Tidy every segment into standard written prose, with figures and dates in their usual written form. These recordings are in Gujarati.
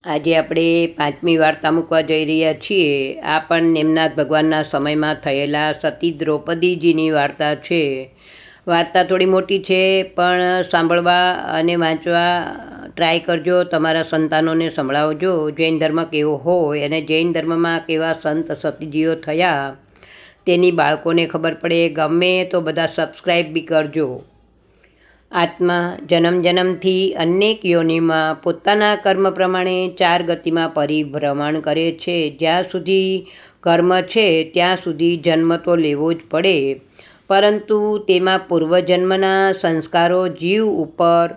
આજે આપણે પાંચમી વાર્તા મૂકવા જઈ રહ્યા છીએ. આ પણ નેમનાથ ભગવાનના સમયમાં થયેલા સતી દ્રૌપદીજીની વાર્તા છે. વાર્તા થોડી મોટી છે, પણ સાંભળવા અને વાંચવા ટ્રાય કરજો. તમારા સંતાનોને સંભળાવજો. જૈન ધર્મ કેવો હોય અને જૈન ધર્મમાં કેવા સંત સતીજીઓ થયા તેની બાળકોને ખબર પડે. ગમે તો બધા સબસ્ક્રાઈબ બી કરજો. આત્મા જન્મ જન્મથી અનેક યોનિમાં પોતાના કર્મ પ્રમાણે 4 ગતિમાં પરિભ્રમણ કરે છે. જ્યાં સુધી કર્મ છે ત્યાં સુધી જન્મ તો લેવો જ પડે, પરંતુ તેમાં પૂર્વજન્મના સંસ્કારો જીવ ઉપર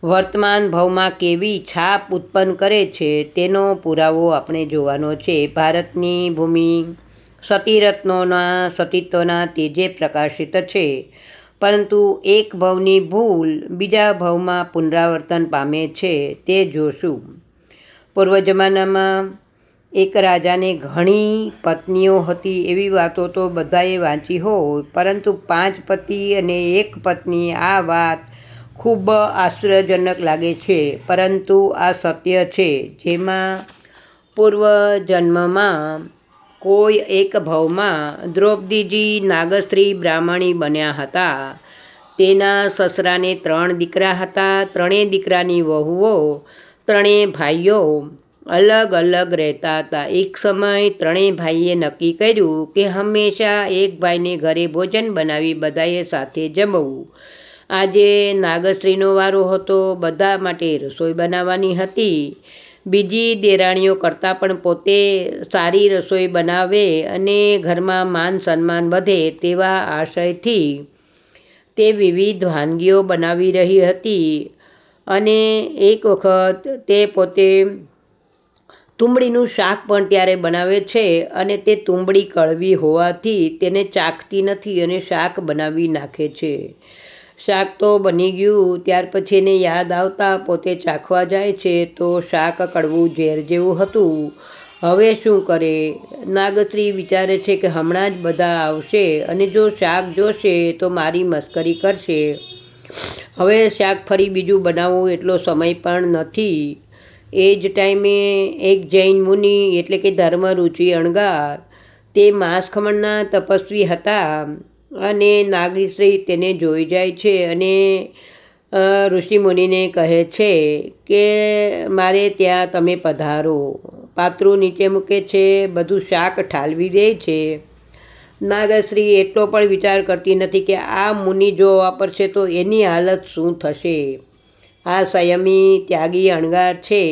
વર્તમાન ભાવમાં કેવી છાપ ઉત્પન્ન કરે છે તેનો પુરાવો આપણે જોવાનો છે. ભારતની ભૂમિ સતીરત્નોના સતીત્વના તેજે પ્રકાશિત છે, પરંતુ એક ભાવની ભૂલ બીજા ભાવમાં પુનરાવર્તન પામે છે, તે જોશું. પૂર્વ જમાનામાં એક રાજાને ઘણી પત્નીઓ હતી. એવી વાતો તો બધાએ વાંચી હોય, પરંતુ 5 પતિ અને 1 પત્ની, આ વાત ખૂબ આશ્ચર્યજનક લાગે છે, પરંતુ આ સત્ય છે. જેમાં પૂર્વજન્મમાં કોઈ એક ભાવમાં દ્રૌપદીજી નાગસ્ત્રી બ્રાહ્મણી બન્યા હતા. તેના સસરાને 3 દીકરા હતા. 3 દીકરાની વહુઓ, 3 ભાઈઓ અલગ અલગ રહેતા હતા. એક સમય 3 ભાઈએ નક્કી કર્યું કે હંમેશા એક ભાઈને ઘરે ભોજન બનાવી બધાએ સાથે જમવું. આજે નાગસ્ત્રીનો વારો હતો. બધા માટે રસોઈ બનાવવાની હતી. બીજી દેરાણીઓ કરતાં પણ પોતે સારી રસોઈ બનાવે અને ઘરમાં માન સન્માન વધે તેવા આશયથી તે વિવિધ વાનગીઓ બનાવી રહી હતી. અને એક વખત તે પોતે તુંબડીનું શાક પણ ત્યારે બનાવે છે, અને તે તુંબડી કડવી હોવાથી તેને ચાખતી નથી અને શાક બનાવી નાખે છે. શાક તો બની ગયું. ત્યાર પછી એને યાદ આવતા પોતે ચાખવા જાય છે તો શાક કડવું ઝેર જેવું હતું. હવે શું કરે? નાગસ્ત્રી વિચારે છે કે હમણાં જ બધા આવશે અને જો શાક જોશે તો મારી મસ્કરી કરશે. હવે શાક ફરી બીજું બનાવવું એટલો સમય પણ નથી. એ જ ટાઈમે એક જૈન મુનિ એટલે કે ધર્મરુચિ અણગાર, તે માંસ ખમણના તપસ્વી હતા, અને નાગસ્ત્રી તેને જોઈ જાય છે અને ઋષિમુનિને કહે છે કે મારે ત્યાં તમે પધારો. પાત્રું નીચે મૂકે છે, બધું શાક ઠાલવી દે છે. નાગસ્ત્રી એટલો પણ વિચાર કરતી નથી કે આ મુનિ જો વાપરશે તો એની હાલત શું થશે. આ સંયમી ત્યાગી અણગાર છે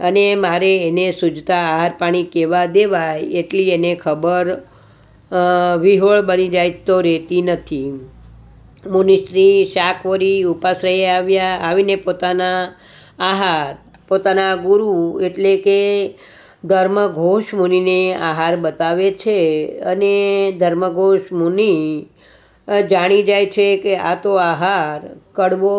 અને મારે એને સૂઝતા આહાર પાણી કેવા દેવાય એટલી એને ખબર વિહોળ બની જાય તો રહેતી નથી. મુનિશ્રી શાકવરી ઉપાશ્રયે આવીને પોતાના ગુરુ એટલે કે ધર્મઘોષ મુનિને આહાર બતાવે છે. અને ધર્મઘોષ મુનિ જાણી જાય છે કે આ તો આહાર કડવો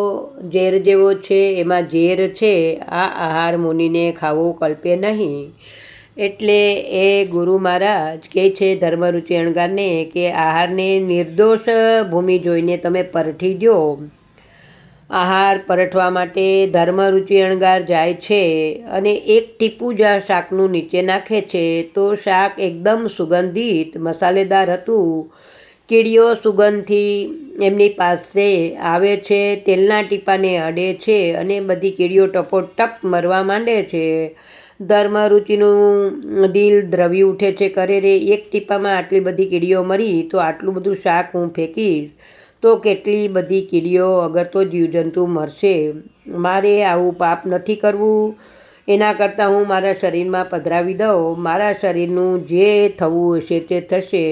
ઝેર જેવો છે, એમાં ઝેર છે. આ આહાર મુનિને ખાવો કલ્પે નહીં. એટલે એ ગુરુ મહારાજ કહે છે ધર્મરુચિ અણગારને કે આહારને નિર્દોષ ભૂમિ જોઈને તમે પરઠી દો. આહાર પરઠવા માટે ધર્મરુચિ અણગાર જાય છે અને એક ટીપું જ શાકનું નીચે નાખે છે તો શાક એકદમ સુગંધિત મસાલેદાર હતું. કીડીઓ સુગંધથી એમની પાસે આવે છે, તેલના ટીપાને અડે છે અને બધી કીડીઓ ટપોટપ મરવા માંડે છે. ધર્મરુચિનું દિલ દ્રવી ઉઠે છે. કરે રે, એક ટીપામાં આટલી બધી કીડીઓ મરી તો આટલું બધું શાક હું ફેંકીશ તો કેટલી બધી કીડીઓ, અગર તો જીવજંતુ મરશે. મારે આવું પાપ નથી કરવું. એના કરતાં હું મારા શરીરમાં પધરાવી દઉં. મારા શરીરનું જે થવું હશે તે થશે.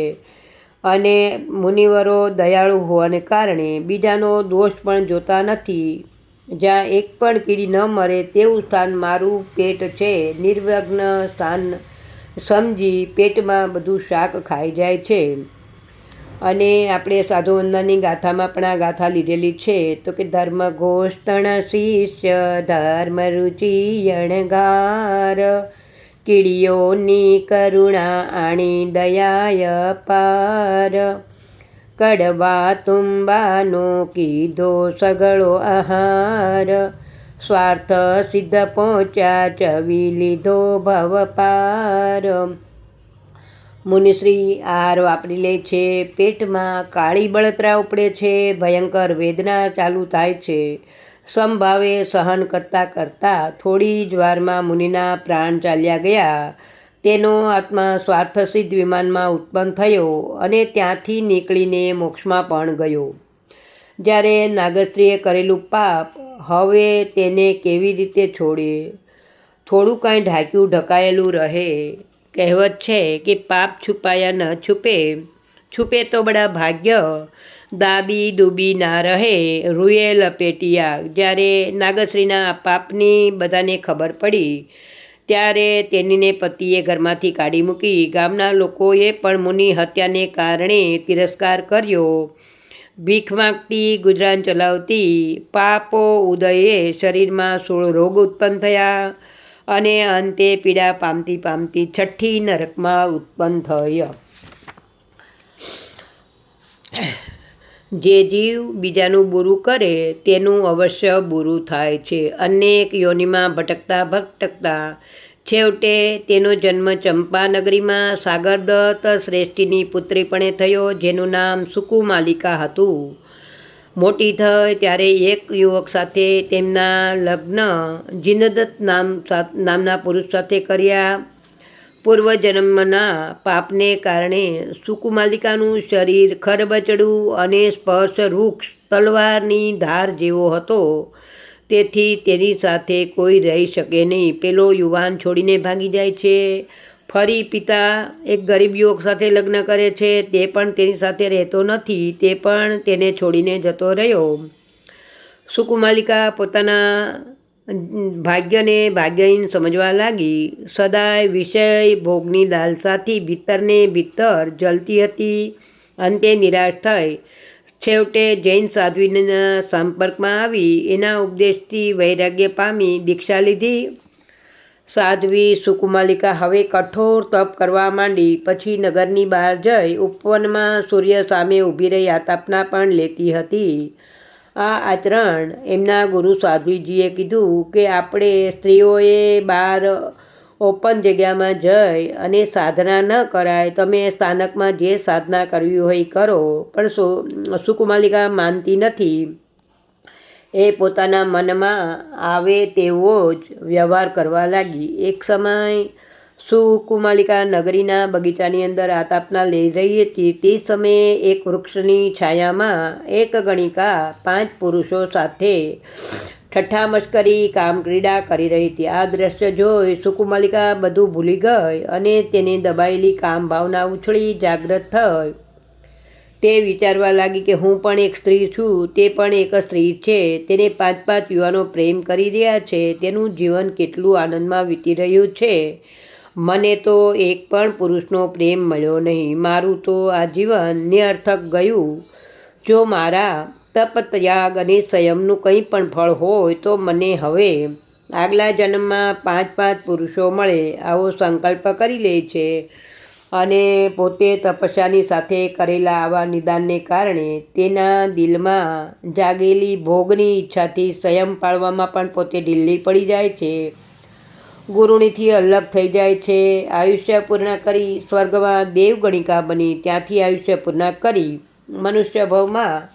અને મુનિવરો દયાળુ હોવાને કારણે બીજાનો દોષ પણ જોતા નથી. જ્યાં એક પણ કીડી ન મરે તેવું સ્થાન મારું પેટ છે. નિર્વિઘ્ન સ્થાન સમજી પેટમાં બધું શાક ખાઈ જાય છે. અને આપણે સાધુ વંદનાની ગાથામાં પણ આ ગાથા લીધેલી છે. તો કે ધર્મઘોષ તણ શિષ્ય ધર્મરુચિ અણગાર, કીડીઓની કરુણા આણી દયાય પાર, કડવા તુંબાનો કીધો સગળો આહાર, સ્વાર્થ સિદ્ધ પહોંચ્યા ચવી લીધો ભવ પાર. મુનિશ્રી આહાર વાપરી લે છે, પેટમાં કાળી બળતરા ઉપડે છે, ભયંકર વેદના ચાલુ થાય છે. સમભાવે સહન કરતાં કરતાં થોડી જ વારમાં મુનિના પ્રાણ ચાલ્યા ગયા. તેનો આત્મા સ્વાર્થસિદ્ધ વિમાનમાં ઉત્પન્ન થયો અને ત્યાંથી નીકળીને મોક્ષમાં પણ ગયો. જ્યારે નાગસ્ત્રીએ કરેલું પાપ હવે તેને કેવી રીતે છોડે? થોડું કાંઈ ઢાંક્યું ઢકાયેલું રહે. કહેવત છે કે પાપ છુપાયા ન છુપે, છુપે તો બડા ભાગ્ય, દાબી ડૂબી ના રહે રૂએ લપેટિયા. જ્યારે નાગશ્રીના પાપની બધાને ખબર પડી ત્યારે તેણીને પતિએ ઘરમાંથી કાઢી મૂકી. ગામના લોકોએ પણ મુનિ હત્યાને કારણે તિરસ્કાર કર્યો. ભીખ માંગતી, ગુજરાન ચલાવતી, પાપો ઉદયે શરીરમાં 16 રોગ ઉત્પન્ન થયા અને અંતે પીડા પામતી પામતી છઠ્ઠી નરકમાં ઉત્પન્ન થયા. જે જીવ બીજાનું બુરું કરે તેનું અવશ્ય બુરું થાય છે. અનેક યોનિમાં ભટકતા ભટકતા છેવટે તેનો જન્મ ચંપાનગરીમાં સાગરદત્ત શ્રેષ્ઠીની પુત્રીપણે થયો, જેનું નામ સુકુમાલિકા હતું. મોટી થઈ ત્યારે એક યુવક સાથે તેમના લગ્ન જીનદત્ત નામના પુરુષ સાથે કર્યા. પૂર્વજન્મના પાપને કારણે સુકુમાલિકાનું શરીર ખરબચડું અને સ્પર્શ વૃક્ષ તલવારની ધાર જેવો હતો. તેથી તેની સાથે કોઈ રહી શકે નહીં. પેલો યુવાન છોડીને ભાગી જાય છે. ફરી પિતા એક ગરીબ યુવક સાથે લગ્ન કરે છે. તે પણ તેની સાથે રહેતો નથી, તે પણ તેને છોડીને જતો રહ્યો. સુકુમાલિકા પોતાના ભાગ્યને ભાગ્યહીન સમજવા લાગી. સદાય વિષય ભોગની લાલસાથી ભીતરને ભીતર જલતી હતી. અંતે નિરાશ થઈ છેવટે જૈન સાધ્વીના સંપર્કમાં આવી. એના ઉપદેશથી વૈરાગ્ય પામી દીક્ષા લીધી. સાધ્વી સુકુમાલિકા હવે કઠોર તપ કરવા માંડી. પછી નગરની બહાર જઈ ઉપવનમાં સૂર્ય સામે ઊભી રહી આતાપના પણ લેતી હતી. આ આચરણ એમના ગુરુ સાધ્વીજીએ કીધું કે આપણે સ્ત્રીઓએ બહાર ઓપન જગ્યામાં જઈ અને સાધના ન કરાય. તમે સ્થાનકમાં જે સાધના કરવી હોય કરો. પણ સુકુમાલિકા માનતી નથી. એ પોતાના મનમાં આવે તેવો જ વ્યવહાર કરવા લાગી. એક સમય સુકુમાલિકા નગરીના બગીચાની અંદર આતાપના લઈ રહી હતી. તે સમયે એક વૃક્ષની છાયામાં એક ગણિકા 5 પુરુષો સાથે ઠઠ્ઠા મશ્કરી કામક્રીડા કરી રહી હતી. આ દ્રશ્ય જોઈ સુકુમાલિકા બધું ભૂલી ગઈ અને તેને દબાયેલી કામ ભાવના ઉછળી જાગૃત થઈ. તે વિચારવા લાગી કે હું પણ એક સ્ત્રી છું, તે પણ એક સ્ત્રી છે. તેને 5 યુવાનો પ્રેમ કરી રહ્યા છે. તેનું જીવન કેટલું આનંદમાં વીતી રહ્યું છે. મને તો એક પણ પુરુષનો પ્રેમ મળ્યો નહીં. મારું તો આ જીવન નિરર્થક ગયું. જો મારા તપ, ત્યાગ અને સંયમનું કંઈ પણ ફળ હોય તો મને હવે આગલા જન્મમાં 5 પુરુષો મળે આવો સંકલ્પ કરી લે છે. અને પોતે તપસ્યાની સાથે કરેલા આવા નિદાનને કારણે તેના દિલમાં જાગેલી ભોગની ઈચ્છાથી સંયમ પાળવામાં પણ પોતે ઢીલી પડી જાય છે. ગુરુણીથી અલગ થઈ જાય છે. આયુષ્ય પૂર્ણ કરી સ્વર્ગમાં દેવગણિકા બની ત્યાંથી આયુષ્ય પૂર્ણ કરી મનુષ્ય ભવમાં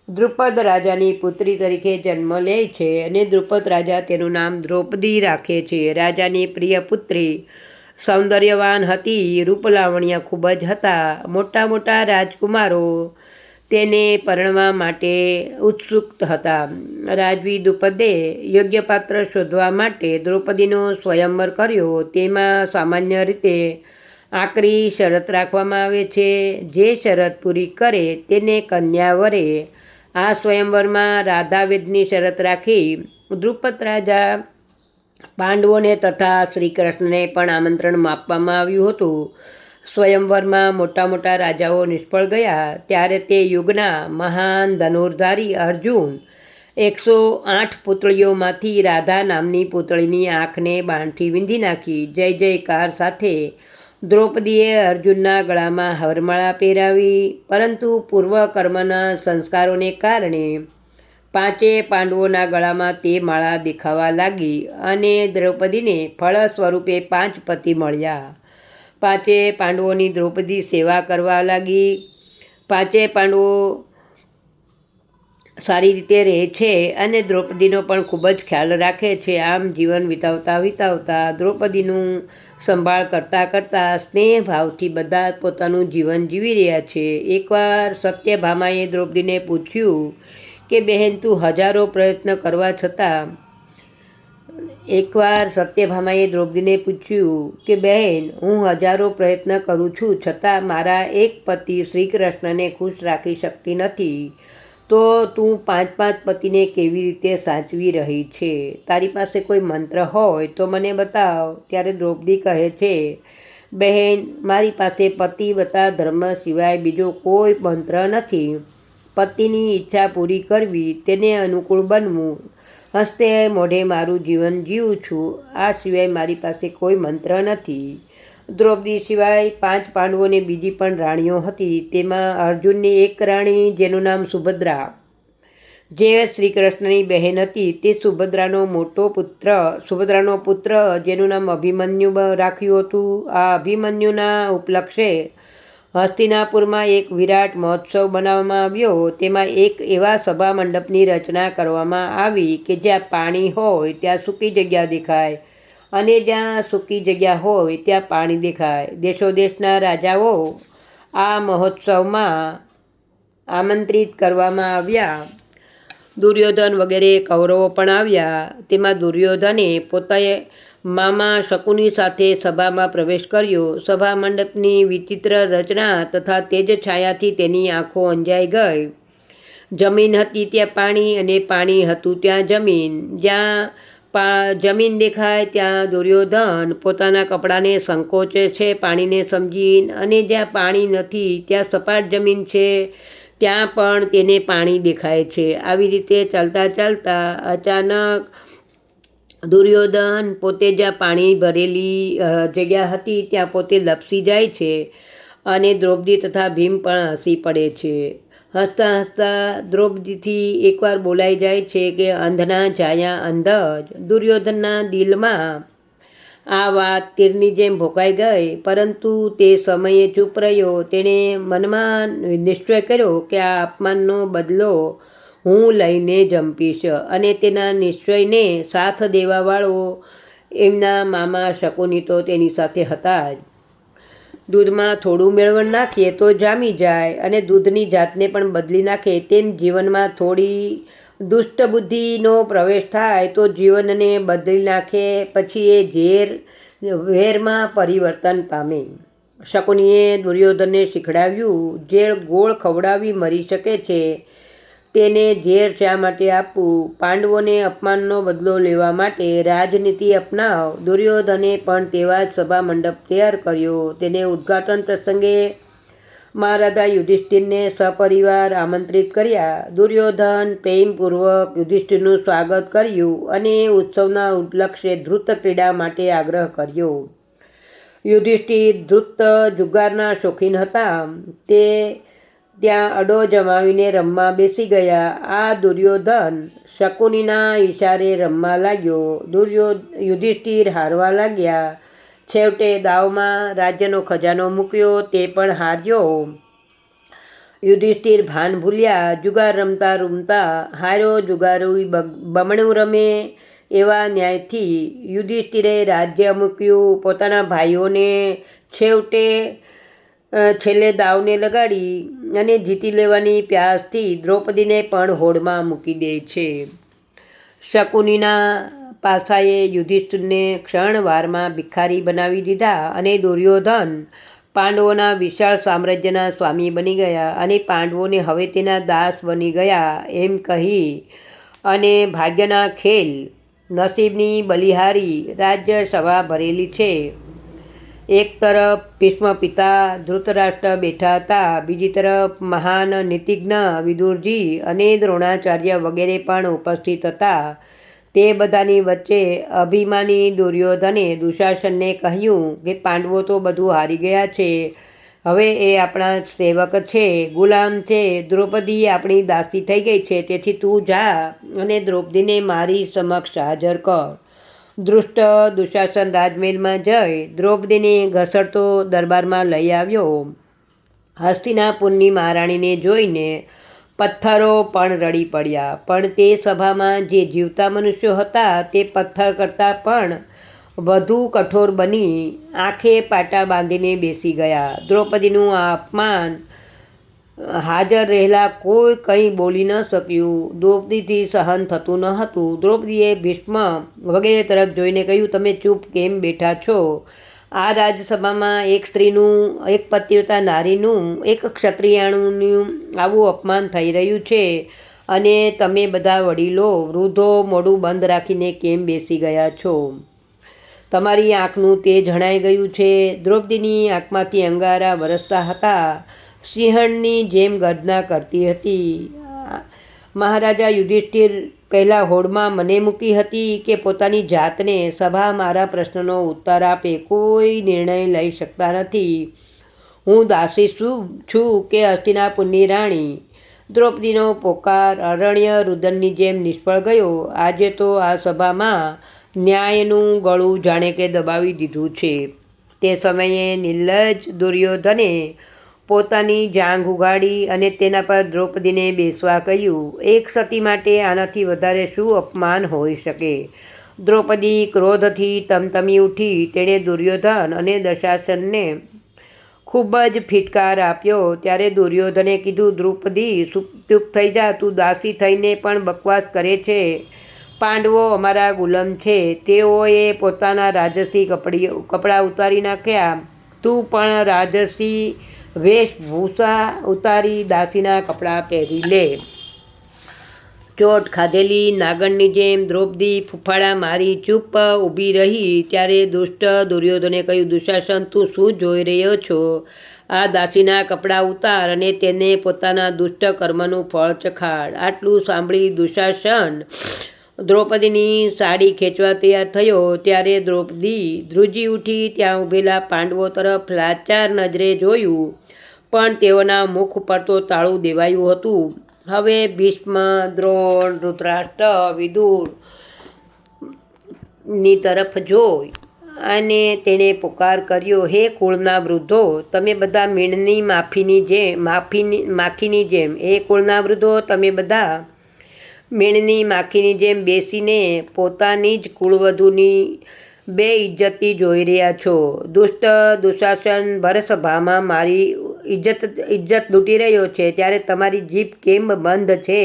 દ્રુપદ રાજાની પુત્રી તરીકે જન્મ લે છે. અને દ્રુપદ રાજા તેનું નામ દ્રૌપદી રાખે છે. રાજાની પ્રિય પુત્રી સૌંદર્યવાન હતી. રૂપલાવણ્ય ખૂબ જ હતા. મોટા મોટા રાજકુમારો તેને પરણવા માટે ઉત્સુક હતા. રાજવી દ્રુપદે યોગ્ય પાત્ર શોધવા માટે દ્રૌપદીનો સ્વયંવર કર્યો. તેમાં સામાન્ય રીતે આકરી શરત રાખવામાં આવે છે. જે શરત પૂરી કરે તેને કન્યા વરે. આ સ્વયંવરમાં રાધાવેદની શરત રાખી દ્રુપદ રાજા પાંડવોને તથા શ્રી કૃષ્ણને પણ આમંત્રણ આપવામાં આવ્યું હતું. સ્વયંવરમાં મોટા મોટા રાજાઓ નિષ્ફળ ગયા ત્યારે તે યુગના મહાન ધનુર્ધારી અર્જુન 108 પુતળીઓમાંથી રાધા નામની પુતળીની આંખને બાણથી વીંધી નાખી. જય જયકાર સાથે દ્રૌપદીએ અર્જુનના ગળામાં હરમાળા પહેરાવી. પરંતુ પૂર્વકર્મના સંસ્કારોને કારણે પાંચેય પાંડવોના ગળામાં તે માળા દેખાવા લાગી અને દ્રૌપદીને ફળ સ્વરૂપે 5 પતિ મળ્યા. પાંચેય પાંડવોની દ્રૌપદી સેવા કરવા લાગી. પાંચેય પાંડવો સારી રીતે રહે છે અને દ્રૌપદીનો પણ ખૂબ જ ખ્યાલ રાખે છે. આમ જીવન વિતાવતા દ્રૌપદીનું સંભાળ કરતાં સ્નેહ ભાવથી બધા પોતાનું જીવન જીવી રહ્યા છે. એકવાર સત્યભામાએ દ્રૌપદીને પૂછ્યું કે બહેન તું હજારો પ્રયત્ન કરવા છતાં હું હજારો પ્રયત્ન કરું છું છતાં મારા એક પતિ શ્રી કૃષ્ણને ખુશ રાખી શકતી નથી, તો તું 5 પતિને કેવી રીતે સાચવી રહી છે? તારી પાસે કોઈ મંત્ર હોય તો મને બતાવ. ત્યારે દ્રૌપદી કહે છે, બહેન મારી પાસે પતિવ્રતા ધર્મ સિવાય બીજો કોઈ મંત્ર નથી. પતિની ઈચ્છા પૂરી કરવી, તેને અનુકૂળ બનવું, હસ્તે મોઢે મારું જીવન જીવું છું. આ સિવાય મારી પાસે કોઈ મંત્ર નથી. દ્રૌપદી સિવાય 5 પાંડવોને બીજી પણ રાણીઓ હતી. તેમાં અર્જુનની એક રાણી જેનું નામ સુભદ્રા, જે શ્રી કૃષ્ણની બહેન હતી, તે સુભદ્રાનો પુત્ર જેનું નામ અભિમન્યુ રાખ્યું હતું. આ અભિમન્યુના ઉપલક્ષે હસ્તિનાપુરમાં એક વિરાટ મહોત્સવ બનાવવામાં આવ્યો. તેમાં એક એવા સભા મંડપની રચના કરવામાં આવી કે જ્યાં પાણી હોય ત્યાં સૂકી જગ્યા દેખાય અને જ્યાં સૂકી જગ્યા હોય ત્યાં પાણી દેખાય. દેશોદેશના રાજાઓ આ મહોત્સવમાં આમંત્રિત કરવામાં આવ્યા. દુર્યોધન વગેરે કૌરવો પણ આવ્યા. તેમાં દુર્યોધને પોતે મામા શકુની સાથે સભામાં પ્રવેશ કર્યો. સભા મંડપની વિચિત્ર રચના તથા તેજ છાયાથી તેની આંખો અંજાઈ ગઈ. જમીન હતી ત્યાં પાણી અને પાણી હતું ત્યાં જમીન. જ્યાં જમીન દેખાય ત્યાં દુર્યોધન પોતાના કપડાને સંકોચે છે પાણીને સમજી, અને જ્યાં પાણી નથી ત્યાં સપાટ જમીન છે ત્યાં પણ તેને પાણી દેખાય છે. આવી રીતે ચાલતા અચાનક દુર્યોધન પોતે જ્યાં પાણી ભરેલી જગ્યા હતી ત્યાં પોતે લપસી જાય છે અને દ્રૌપદી તથા ભીમ પણ હસી પડે છે. હસતા દ્રૌપદીથી એકવાર બોલાઈ જાય છે કે અંધના જાયા અંધ જ. દુર્યોધનના દિલમાં આ વાત તીરની જેમ ભોંકાઈ ગઈ, પરંતુ તે સમયે ચૂપ રહ્યો. તેણે મનમાં નિશ્ચય કર્યો કે આ અપમાનનો બદલો હું લઈને જંપીશ, અને તેના નિશ્ચયને સાથ દેવાવાળો એમના મામા શકુની તો તેની સાથે હતા જ. દૂધમાં થોડું મેળવણ નાખીએ તો જામી જાય અને દૂધની જાતને પણ બદલી નાખે, તેમ જીવનમાં થોડી દુષ્ટ બુદ્ધિનો પ્રવેશ થાય તો જીવનને બદલી નાખે, પછી એ ઝેરમાં પરિવર્તન પામે. શકુનીએ દુર્યોધનને શીખડાવ્યું, જે ગોળ ખવડાવી મરી શકે છે તેને ઝેર શા માટે આપવું? પાંડવોને અપમાનનો બદલો લેવા માટે રાજનીતિ અપનાવ. દુર્યોધને પણ તેવા જ સભા મંડપ તૈયાર કર્યો. તેને ઉદ્ઘાટન પ્રસંગે મહારાજા યુધિષ્ઠિરને સપરિવાર આમંત્રિત કર્યા. દુર્યોધન પ્રેમપૂર્વક યુધિષ્ઠિરનું સ્વાગત કર્યું અને ઉત્સવના ઉપલક્ષે ધૃત ક્રીડા માટે આગ્રહ કર્યો. યુધિષ્ઠિર ધૃત જુગારના શોખીન હતા. તે ત્યાં અડો જમાવીને રમવા બેસી ગયા. આ દુર્યોધન શકુનીના ઈશારે રમવા લાગ્યો. યુધિષ્ઠિર હારવા લાગ્યા. છેવટે દાવમાં રાજ્યનો ખજાનો મૂક્યો, તે પણ હાર્યો. યુધિષ્ઠિર ભાન ભૂલ્યા. જુગાર રમતા હાર્યો. જુગારી બમણું રમે એવા ન્યાયથી યુધિષ્ઠિરે રાજ્ય મૂક્યું. પોતાના ભાઈઓને છેલ્લે દાવને લગાડી અને જીતી લેવાની પ્યાસથી દ્રૌપદીને પણ હોડમાં મૂકી દે છે. શકુનીના પાસાએ યુધિષ્ઠિરને ક્ષણવારમાં ભિખારી બનાવી દીધા અને દુર્યોધન પાંડવોના વિશાળ સામ્રાજ્યના સ્વામી બની ગયા અને પાંડવોને હવે તેના દાસ બની ગયા એમ કહી અને ભાગ્યના ખેલ, નસીબની બલિહારી રાજ્ય સભા ભરેલી છે. એક તરફ ભીષ્મ પિતા ધૃતરાષ્ટ્ર બેઠા હતા, બીજી તરફ મહાન નીતિજ્ઞ વિદુરજી અને દ્રોણાચાર્ય વગેરે પણ ઉપસ્થિત હતા. તે બધાની વચ્ચે અભિમાની દુર્યોધને દુશાસનને કહ્યું કે પાંડવો તો બધું હારી ગયા છે, હવે એ આપણા સેવક છે, ગુલામ છે. દ્રૌપદી આપણી દાસી થઈ ગઈ છે, તેથી તું જા અને દ્રૌપદીને મારી સમક્ષ હાજર કર. દૃષ્ટ દુશાસન રાજમહેલમાં જઈ દ્રૌપદીને ઘસડતો દરબારમાં લઈ આવ્યો. હસ્તિનાપુરની મહારાણીને જોઈને પથ્થરો પણ રડી પડ્યા, પણ તે સભામાં જે જીવતા મનુષ્યો હતા તે પથ્થર કરતાં પણ વધુ કઠોર બની આંખે પાટા બાંધીને બેસી ગયા. દ્રૌપદીનું આ અપમાન હાજર રહેલા કોઈ કંઈ બોલી ન શક્યું. દ્રૌપદીથી સહન થતું ન હતું. દ્રૌપદીએ ભીષ્મ વગેરે તરફ જોઈને કહ્યું, તમે ચૂપ કેમ બેઠા છો? આ રાજસભામાં એક સ્ત્રીનું, એક પતિવ્રતા નારીનું, એક ક્ષત્રિયાણુનું આવું અપમાન થઈ રહ્યું છે અને તમે બધા વડીલો વૃદ્ધો મોઢું બંધ રાખીને કેમ બેસી ગયા છો? તમારી આંખનું તે જણાઈ ગયું છે. દ્રૌપદીની આંખમાંથી અંગારા વરસતા હતા, સિંહણની જેમ ગર્જના કરતી હતી. મહારાજા યુધિષ્ઠિર પહેલાં હોડમાં મને મૂકી હતી કે પોતાની જાતને? સભા મારા પ્રશ્નનો ઉત્તર આપે. કોઈ નિર્ણય લઈ શકતા નથી. હું દાસી છું કે હસ્તિનાપુરની રાણી? દ્રૌપદીનો પોકાર અરણ્ય રુદનની જેમ નિષ્ફળ ગયો. આજે તો આ સભામાં ન્યાયનું ગળું જાણે કે દબાવી દીધું છે. તે સમયે નિર્લજ્જ દુર્યોધને પોતાની જાંઘ ઉગાડી અને તેના પર દ્રૌપદીને બેસવા કહ્યું. એક સતી માટે આનાથી વધારે શું અપમાન હોઈ શકે? દ્રૌપદી ક્રોધથી તમતમી ઉઠી. તેણે દુર્યોધન અને દશાસનને ખૂબ જ ફિટકાર આપ્યો. ત્યારે દુર્યોધને કીધું, દ્રૌપદી ચૂપ થઈ જા, તું દાસી થઈને પણ બકવાસ કરે છે. પાંડવો અમારા ગુલામ છે, તેઓએ પોતાના રાજસી કપડાં ઉતારી નાખ્યા. તું પણ રાજસી વેશભૂષા ઉતારી દાસીના કપડાં પહેરી લે. ચોટ ખાધેલી નાગણની જેમ દ્રૌપદી ફૂફાડા મારી ચૂપ ઊભી રહી. ત્યારે દુષ્ટ દુર્યોધને કહ્યું, દુશાસન, તું શું જોઈ રહ્યો છો? આ દાસીના કપડાં ઉતાર અને તેને પોતાના દુષ્ટ કર્મનું ફળ ચખાડ. આટલું સાંભળી દુશાસન દ્રૌપદીની સાડી ખેંચવા તૈયાર થયો. ત્યારે દ્રૌપદી ધ્રુજી ઉઠી. ત્યાં ઊભેલા પાંડવો તરફ લાચાર નજરે જોયું, પણ તેઓના મુખ ઉપર તો તાળું દેવાયું હતું. હવે ભીષ્મ, દ્રોણ, ધૃતરાષ્ટ્ર, વિદુરની તરફ જોઈ અને તેણે પુકાર કર્યો, હે કુળના વૃદ્ધો, તમે બધા મીણની માખીની જેમ હે કુળના વૃદ્ધો, તમે બધા મીણની માખીની જેમ બેસીને પોતાની જ કુળવધૂની બેઇજ્જતી જોઈ રહ્યા છો. દુષ્ટ દુશાસન ભરસભામાં મારી ઇજ્જત લૂંટી રહ્યો છે, ત્યારે તમારી જીભ કેમ બંધ છે?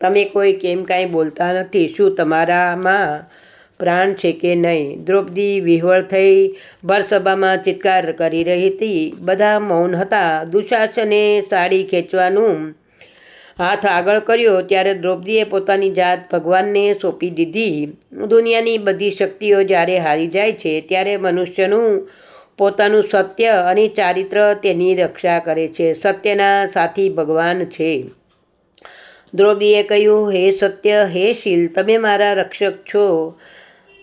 તમે કોઈ કેમ કાંઈ બોલતા નથી? શું તમારામાં પ્રાણ છે કે નહીં? દ્રૌપદી વિહ્વળ થઈ ભરસભામાં ચિત્કાર કરી રહી હતી. બધા મૌન હતા. દુશાસને સાડી ખેંચવાનું હાથ આગળ કર્યો. ત્યારે દ્રૌપદીએ પોતાની જાત ભગવાનને સોંપી દીધી. દુનિયાની બધી શક્તિઓ જ્યારે હારી જાય છે, ત્યારે મનુષ્યનું પોતાનું સત્ય અને ચારિત્ર તેની રક્ષા કરે છે. સત્યના સાથી ભગવાન છે. દ્રૌપદીએ કહ્યું, હે સત્ય, હે શીલ, તમે મારા રક્ષક છો.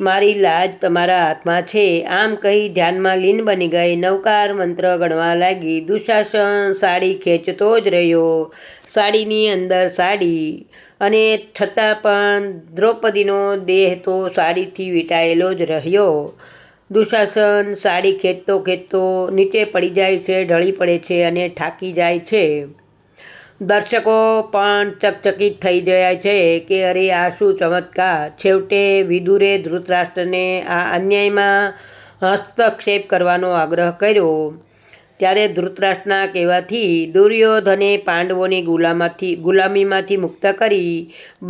મારી લાજ તમારા હાથમાં છે. આમ કહી ધ્યાનમાં લીન બની ગઈ. નવકાર મંત્ર ગણવા લાગી. દુશાસન સાડી ખેંચતો જ રહ્યો. સાડીની અંદર સાડી, અને છતાં પણ દ્રૌપદીનો દેહ તો સાડીથી વીંટાયેલો જ રહ્યો. દુશાસન સાડી ખેંચતો નીચે પડી જાય છે, ઢળી પડે છે અને થાકી જાય છે. દર્શકો પણ ચકચકિત થઈ જાય છે કે અરે આ શું ચમત્કાર! છેવટે વિદુરે ધૃતરાષ્ટ્રને આ અન્યાયમાં હસ્તક્ષેપ કરવાનો આગ્રહ કર્યો. ત્યારે ધૃતરાષ્ટ્રના કહેવાથી દુર્યોધને પાંડવોની ગુલામીમાંથી મુક્ત કરી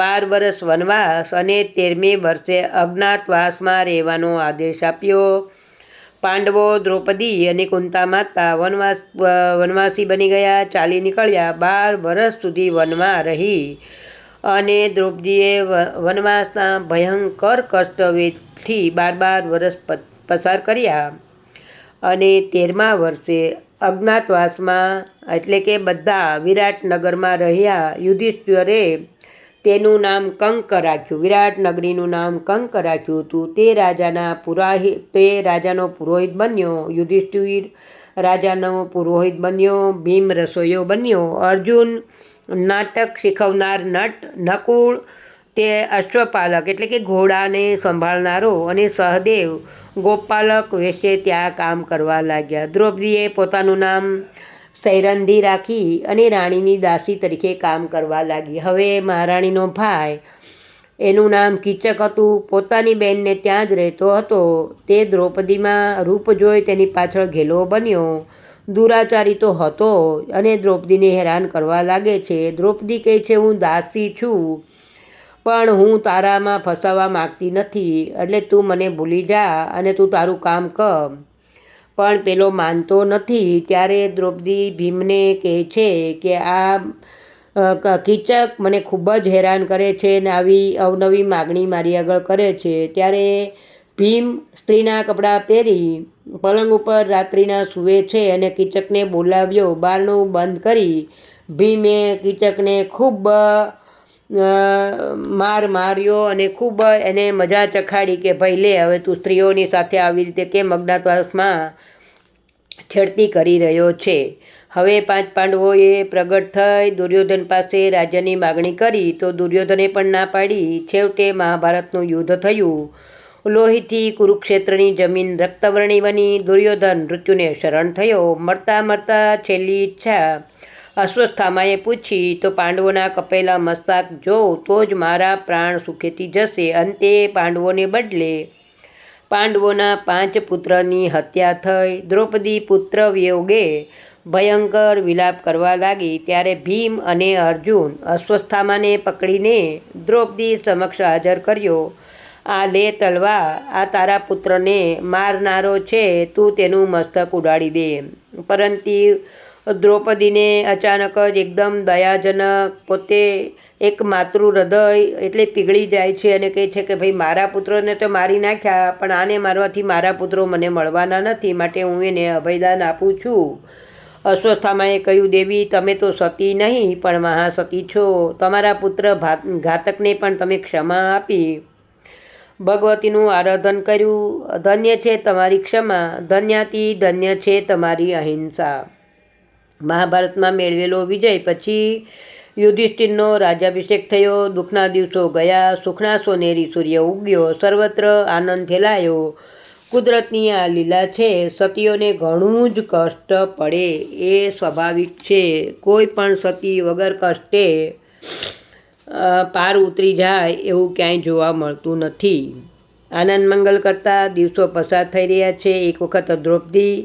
12 વર્ષ વનવાસ અને 13મે વર્ષે અજ્ઞાતવાસમાં રહેવાનો આદેશ આપ્યો. પાંડવો, દ્રૌપદી અને કુંતા માતા વનવાસી બની ગયા, ચાલી નીકળ્યા. 12 વર્ષ સુધી વનમાં રહી અને દ્રૌપદીએ વનવાસના ભયંકર કષ્ટ વેઠી 12 વર્ષ પસાર કર્યા અને 13મા વર્ષે અજ્ઞાતવાસમાં એટલે કે બધા વિરાટનગરમાં રહ્યા. યુધિષ્ઠિરે તેનું નામ કંક રાખ્યું. વિરાટ નગરીનું નામ કંક રાખ્યું હતું. તે રાજાનો પુરોહિત બન્યો. યુધિષ્ઠિર રાજાનો પુરોહિત બન્યો. ભીમ રસોઈયો બન્યો. અર્જુન નાટક શીખવનાર નટ. નકુળ તે અશ્વપાલક એટલે કે ઘોડાને સંભાળનારો, અને સહદેવ ગોપાલક વેશે ત્યાં કામ કરવા લાગ્યા. દ્રૌપદીએ પોતાનું નામ સૈરંધી રાખી અને રાણીની દાસી તરીકે કામ કરવા લાગી. હવે મહારાણીનો ભાઈ, એનું નામ કીચક હતું, પોતાની બહેનને ત્યાં જ રહેતો હતો. તે દ્રૌપદીમાં રૂપ જોઈ તેની પાછળ ઘેલો બન્યો. દુરાચારી તો હતો અને દ્રૌપદીને હેરાન કરવા લાગે છે. દ્રૌપદી કહે છે, હું દાસી છું, પણ હું તારામાં ફસાવા માગતી નથી, એટલે તું મને ભૂલી જા અને તું તારું કામ કર. પણ પેલો માનતો નથી. ત્યારે દ્રૌપદી ભીમને કહે છે કે આ કીચક મને ખૂબ જ હેરાન કરે છે અને આવી અવનવી માગણી મારી આગળ કરે છે. ત્યારે ભીમ સ્ત્રીના કપડાં પહેરી પલંગ ઉપર રાત્રિના સૂવે છે અને કીચકને બોલાવ્યો. બારણું બંધ કરી ભીમે કીચકને ખૂબ માર્યો અને ખૂબ એને મજા ચખાડી કે ભાઈ લે, હવે તું સ્ત્રીઓની સાથે આવી રીતે કેમ અજ્ઞાતવાસમાં છેડતી કરી રહ્યો છે. હવે 5 પાંડવોએ પ્રગટ થઈ દુર્યોધન પાસે રાજ્યની માગણી કરી, તો દુર્યોધને પણ ના પાડી. છેવટે મહાભારતનું યુદ્ધ થયું. લોહીથી કુરુક્ષેત્રની જમીન રક્તવર્ણી બની. દુર્યોધન મૃત્યુને શરણ થયો. મરતા મરતા છેલ્લી ઈચ્છા અશ્વત્થામાએ પૂછી, તો પાંડવોના કપેલા મસ્તક જોઉં તો જ મારા પ્રાણ સુખેથી જશે. અંતે પાંડવોને બદલે પાંડવોના 5 પુત્રની હત્યા થઈ. દ્રૌપદી પુત્ર વિયોગે ભયંકર વિલાપ કરવા લાગી. ત્યારે ભીમ અને અર્જુન અશ્વત્થામાને પકડીને દ્રૌપદી સમક્ષ હાજર કર્યો. આ લે તલવાર, આ તારા પુત્રને મારનારો છે, તું તેનું મસ્તક ઉડાડી દે. પરંતુ દ્રૌપદીને અચાનક જ એકદમ દયાજનક, પોતે એક માતૃ હૃદય એટલે પીગળી જાય છે અને કહે છે કે ભાઈ મારા પુત્રોને તો મારી નાખ્યા, પણ આને મારવાથી મારા પુત્રો મને મળવાના નથી, માટે હું એને અભયદાન આપું છું. અશ્વત્થામાએ કહ્યું, દેવી તમે તો સતી નહીં પણ મહાસતી છો. તમારા પુત્ર ઘાતકને પણ તમે ક્ષમા આપી, ભગવતીનું આરાધન કર્યું. ધન્ય છે તમારી ક્ષમા, ધન્યાતી ધન્ય છે તમારી અહિંસા. મહાભારતમાં મેળવેલો વિજય પછી યુધિષ્ઠિરનો રાજ્યાભિષેક થયો. દુઃખના દિવસો ગયા, સુખના સોનેરી સૂર્ય ઉગ્યો, સર્વત્ર આનંદ ફેલાયો. કુદરતની આ લીલા છે. સતીઓને ઘણું જ કષ્ટ પડે એ સ્વાભાવિક છે. કોઈ પણ સતી વગર કષ્ટે પાર ઉતરી જાય એવું ક્યાંય જોવા મળતું નથી. આનંદ મંગલ કરતા દિવસો પસાર થઈ રહ્યા છે. એક વખત દ્રૌપદી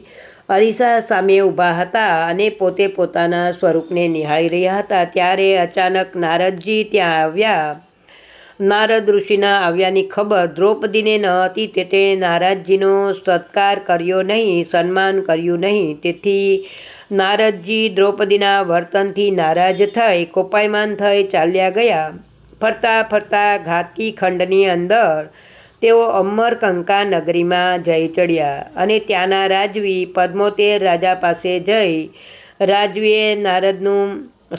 અરીસા સામે ઊભા હતા અને પોતે પોતાના સ્વરૂપને નિહાળી રહ્યા હતા. ત્યારે અચાનક નારદજી ત્યાં આવ્યા. નારદ ઋષિના આવ્યાની ખબર દ્રૌપદીને ન હતી, તેથી નારદજીનો સત્કાર કર્યો નહીં, સન્માન કર્યું નહીં. તેથી નારદજી દ્રૌપદીના વર્તનથી નારાજ થઈ કોપાયમાન થઈ ચાલ્યા ગયા. ફરતા ફરતા ઘાતકી ખંડની અંદર તેઓ અમરકંકા નગરીમાં જઈ ચડ્યા અને ત્યાંના રાજવી પદ્મોતેર રાજા પાસે જઈ રાજવીએ નારદનું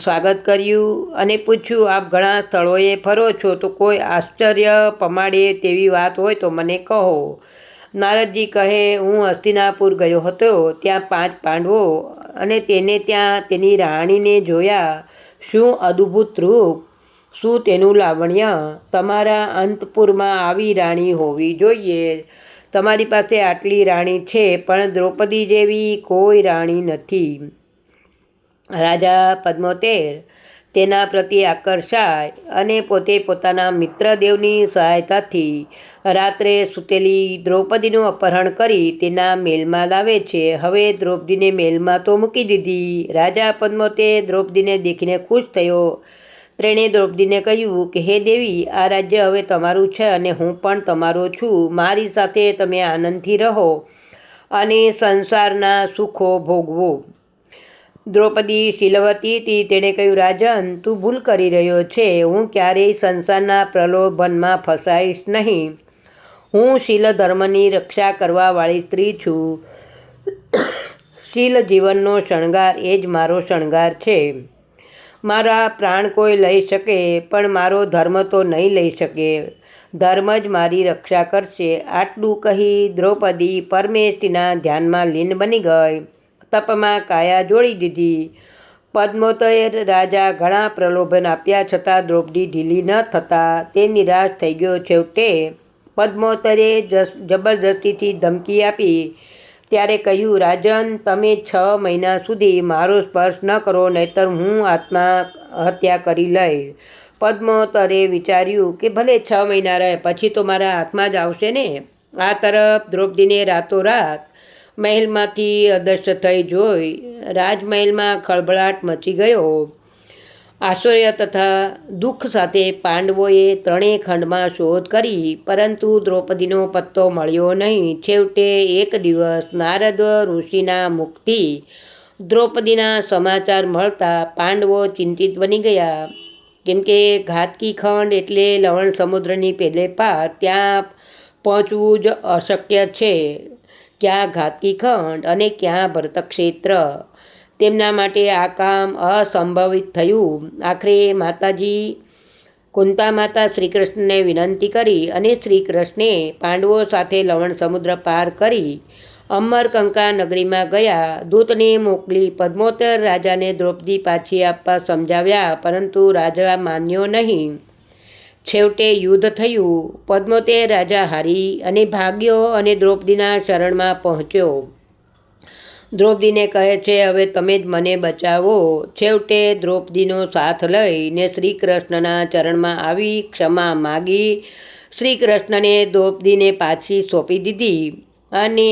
સ્વાગત કર્યું અને પૂછ્યું, આપ ઘણા સ્થળોએ ફરો છો, તો કોઈ આશ્ચર્ય પમાડે તેવી વાત હોય તો મને કહો. નારદજી કહે, હું હસ્તિનાપુર ગયો હતો. ત્યાં 5 પાંડવો અને તેને ત્યાં તેની રાણીને જોયા. શું અદ્ભુત રૂપ, શું તેનું લાવણ્ય! તમારા અંતપુરમાં આવી રાણી હોવી જોઈએ. તમારી પાસે આટલી રાણી છે, પણ દ્રૌપદી જેવી કોઈ રાણી નથી. રાજા પદ્મોતેર તેના પ્રત્યે આકર્ષાય અને પોતે પોતાના મિત્રદેવની સહાયતાથી રાત્રે સૂતેલી દ્રૌપદીનું અપહરણ કરી તેના મહેલમાં લાવે છે. હવે દ્રૌપદીને મહેલમાં તો મૂકી દીધી. રાજા પદ્મોતેર દ્રૌપદીને દેખીને ખુશ થયો. તેણે દ્રૌપદીને કહ્યું કે હે દેવી, આ રાજ્ય હવે તમારું છે અને હું પણ તમારો છું. મારી સાથે તમે આનંદથી રહો અને સંસારના સુખો ભોગવો. દ્રૌપદી શીલવતી હતી. તેણે કહ્યું, રાજન તું ભૂલ કરી રહ્યો છે. હું ક્યારેય સંસારના પ્રલોભનમાં ફસાઈશ નહીં. હું શીલ ધર્મની રક્ષા કરવાવાળી સ્ત્રી છું. શીલ જીવનનો શણગાર, એ જ મારો શણગાર છે. મારા પ્રાણ કોઈ લઈ શકે, પણ મારો ધર્મ તો નહીં લઈ શકે. ધર્મ જ મારી રક્ષા કરશે. આટલું કહી દ્રૌપદી પરમેષ્ઠીના ધ્યાનમાં લીન બની ગઈ. તપમાં કાયા જોડી દીધી. પદ્મોતર રાજા ઘણા પ્રલોભન આપ્યા છતાં દ્રૌપદી ઢીલી ન થતાં તે નિરાશ થઈ ગયો. છેવટે પદ્મોતરે જબરદસ્તીથી ધમકી આપી. ત્યારે કહ્યું, રાજન, તમે 6 મહિના સુધી મારો સ્પર્શ ન કરો, નહીંતર હું આત્મહત્યા કરી લઈશ. પદ્મોતરે વિચાર્યું કે ભલે 6 મહિના રહે, પછી તો મારા હાથમાં જ આવશે ને. આ તરફ દ્રૌપદીને રાતોરાત મહેલમાંથી અદૃશ્ય થઈ જોઈ રાજમહેલમાં ખળભળાટ મચી ગયો. આશ્ચર્ય તથા દુઃખ સાથે પાંડવોએ 3 ખંડમાં શોધ કરી, પરંતુ દ્રૌપદીનો પત્તો મળ્યો નહીં. છેવટે એક દિવસ નારદ ઋષિના મુખથી દ્રૌપદીના સમાચાર મળતા પાંડવો ચિંતિત બની ગયા. કેમ કે ઘાતકી ખંડ એટલે લવણ સમુદ્રની પેલે પાર, ત્યાં પહોંચવું જ અશક્ય છે. ક્યાં ઘાતકી ખંડ અને ક્યાં ભરતક્ષેત્ર. તેમના માટે આ કામ અસંભવિત થયું. આખરે માતાજી કુંતા માતા શ્રીકૃષ્ણને વિનંતી કરી અને શ્રીકૃષ્ણે પાંડવો સાથે લવણ સમુદ્ર પાર કરી અમરકંકા નગરીમાં ગયા. દૂતને મોકલી પદ્મોતર રાજાને દ્રૌપદી પાછી આપવા સમજાવ્યા, પરંતુ રાજા માન્યો નહીં. છેવટે યુદ્ધ થયું. પદ્મોતર રાજા હારી અને ભાગ્યો અને દ્રૌપદીના શરણમાં પહોંચ્યો. દ્રૌપદીને કહે છે, હવે તમે જ મને બચાવો. છેવટે દ્રૌપદીનો સાથ લઈને શ્રી કૃષ્ણના ચરણમાં આવી ક્ષમા માગી. શ્રી કૃષ્ણને દ્રૌપદીને પાછી સોંપી દીધી અને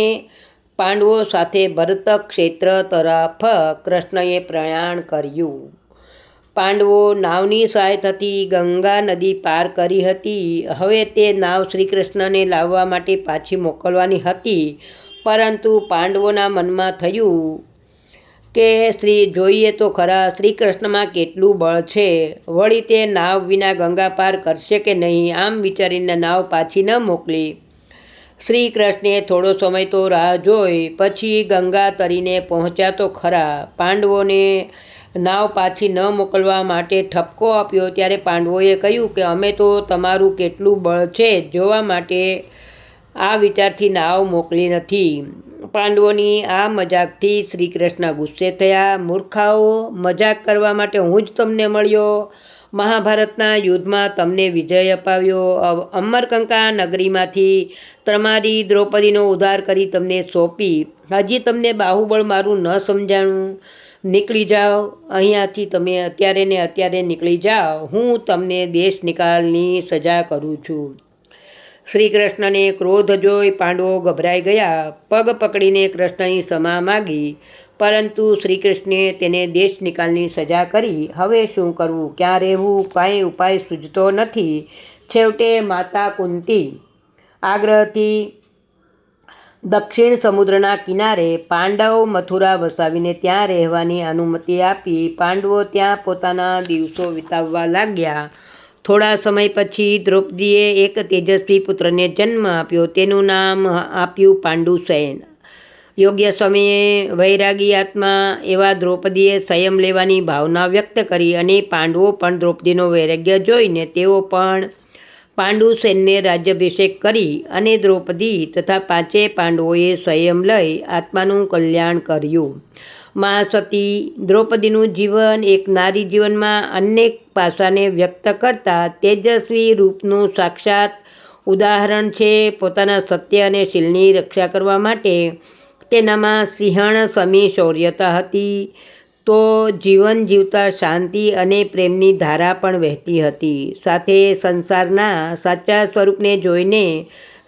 પાંડવો સાથે ભરત ક્ષેત્ર તરફ કૃષ્ણએ પ્રયાણ કર્યું. પાંડવો નાવની સહાયતાથી ગંગા નદી પાર કરી હતી. હવે તે નાવ શ્રીકૃષ્ણને લાવવા માટે પાછી મોકલવાની હતી, પરંતુ પાંડવોના મનમાં થયું કે જોઈએ તો ખરા શ્રીકૃષ્ણમાં કેટલું બળ છે, વળી તે નાવ વિના ગંગા પાર કરશે કે નહીં. આમ વિચારીને નાવ પાછી ન મોકલી. શ્રી કૃષ્ણે થોડો સમય તો રાહ જોઈ, પછી ગંગા તરીને પહોંચ્યા તો ખરા. પાંડવોને નાવ પાછી ન મોકલવા માટે ઠપકો આપ્યો. ત્યારે પાંડવોએ કહ્યું કે અમે તો તમારું કેટલું બળ છે જોવા માટે આ વિચારથી નાવ મોકલી નથી. પાંડવોની આ મજાકથી શ્રી કૃષ્ણ ગુસ્સે થયા. મૂર્ખાઓ, મજાક કરવા માટે હું જ તમને મળ્યો. મહાભારતના યુદ્ધમાં તમને વિજય અપાવ્યો. અમરકંકા નગરીમાંથી તમારી દ્રૌપદીનો ઉદ્ધાર કરી તમને સોંપી. હજી તમને બાહુબળ મારું ન સમજાણું. નીકળી જાઓ અહીંયાથી. તમે અત્યારે ને અત્યારે નીકળી જાઓ. હું તમને દેશ નિકાલની સજા કરું છું. શ્રી કૃષ્ણને ક્રોધ જોઈ પાંડવો ગભરાઈ ગયા. પગ પકડીને કૃષ્ણની ક્ષમા માગી, પરંતુ શ્રી કૃષ્ણે તેને દેશ નિકાલની સજા કરી. હવે શું કરવું, ક્યાં રહેવું, કાંઈ ઉપાય સૂઝતો નથી. છેવટે માતા કુંતી આગ્રહથી દક્ષિણ સમુદ્રના કિનારે પાંડવ મથુરા વસાવીને ત્યાં રહેવાની અનુમતિ આપી. પાંડવો ત્યાં પોતાના દિવસો વિતાવવા લાગ્યા. થોડા સમય પછી દ્રૌપદીએ એક તેજસ્વી પુત્રને જન્મ આપ્યો. તેનું નામ આપ્યું પાંડુસેન. યોગ્ય સમયે વૈરાગી આત્મા એવા દ્રૌપદીએ સંયમ લેવાની ભાવના વ્યક્ત કરી અને પાંડવો પણ દ્રૌપદીનો વૈરાગ્ય જોઈને તેઓ પણ પાંડુસેનને રાજ્યાભિષેક કરી અને દ્રૌપદી તથા 5 પાંડવોએ સંયમ લઈ આત્માનું કલ્યાણ કર્યું. મહાસતી દ્રૌપદીનું જીવન એક નારી જીવનમાં અનેક પાસાને વ્યક્ત કરતા તેજસ્વી રૂપનું સાક્ષાત ઉદાહરણ છે. પોતાના સત્ય અને શીલની રક્ષા કરવા માટે તેનામાં સિંહણ સમી શૌર્યતા હતી, તો જીવન જીવતા શાંતિ અને પ્રેમની ધારા પણ વહેતી હતી. સાથે સંસારના સાચા સ્વરૂપને જોઈને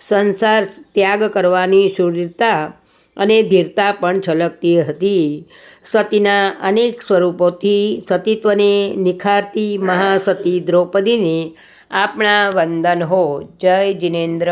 સંસાર ત્યાગ કરવાની શૂરતા અને ધીરતા પણ છલકતી હતી. સતીના અનેક સ્વરૂપોથી સતીત્વને નિખારતી મહાસતી દ્રૌપદીને આપણા વંદન હો. જય જિનેન્દ્ર.